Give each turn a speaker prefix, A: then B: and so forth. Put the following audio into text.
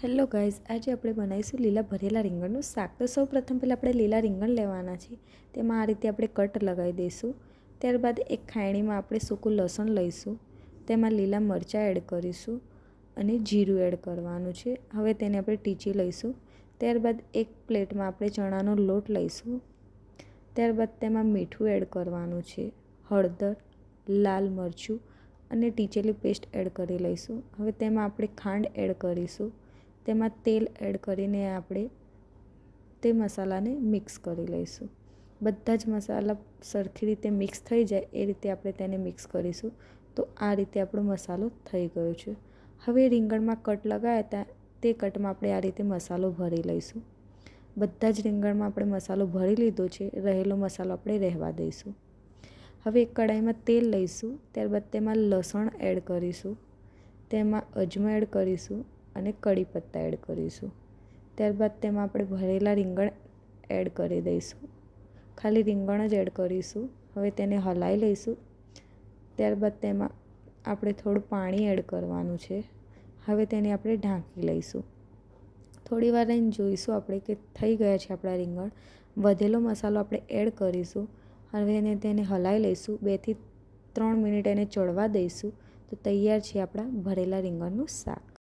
A: Hello guys, આજે આપણે બનાવીશું લીલા ભરેલા રીંગણનું શાક. તો સૌપ્રથમ પહેલાં આપણે લીલા રીંગણ લેવાના છે. તેમાં આ રીતે આપણે કટ લગાવી દઈશું. ત્યારબાદ એક ખાયણીમાં આપણે સૂકું લસણ લઈશું. તેમાં લીલા મરચાં એડ કરીશું અને જીરું એડ કરવાનું છે. હવે તેને આપણે ટીચી લઈશું. ત્યારબાદ એક પ્લેટમાં આપણે ચણાનો લોટ લઈશું. ત્યારબાદ તેમાં મીઠું એડ કરવાનું છે, હળદર, લાલ મરચું અને ટીચેલી પેસ્ટ એડ કરી લઈશું. હવે તેમાં આપણે ખાંડ એડ કરીશું. તેમાં તેલ એડ કરીને આપણે તે મસાલાને મિક્સ કરી લઈશું. બધા જ મસાલા સરખી રીતે મિક્સ થઈ જાય એ રીતે આપણે તેને મિક્સ કરીશું. તો આ રીતે આપણો મસાલો થઈ ગયો છે. હવે રીંગણમાં કટ લગાવ્યા હતા તે કટમાં આપણે આ રીતે મસાલો ભરી લઈશું. બધા જ રીંગણમાં આપણે મસાલો ભરી લીધો છે. રહેલો મસાલો આપણે રહેવા દઈશું. હવે એક કડાઈમાં તેલ લઈશું. ત્યારબાદ તેમાં લસણ એડ કરીશું. તેમાં અજમો એડ કરીશું અને કડી પત્તા એડ કરીશું. ત્યારબાદ તેમાં આપણે ભરેલા રીંગણ એડ કરી દઈશું. ખાલી રીંગણ જ એડ કરીશું. હવે તેને હલાવી લઈશું. ત્યારબાદ તેમાં આપણે થોડું પાણી એડ કરવાનું છે. હવે તેને આપણે ઢાંકી લઈશું. થોડી વાર રહીને જોઈશું આપણે કે થઈ ગયા છે આપણા રીંગણ. વધેલો મસાલો આપણે એડ કરીશું. હવે તેને હલાવી લઈશું. 2 થી 3 મિનિટ એને ચડવા દઈશું. તો તૈયાર છે આપણા ભરેલા રીંગણનું શાક.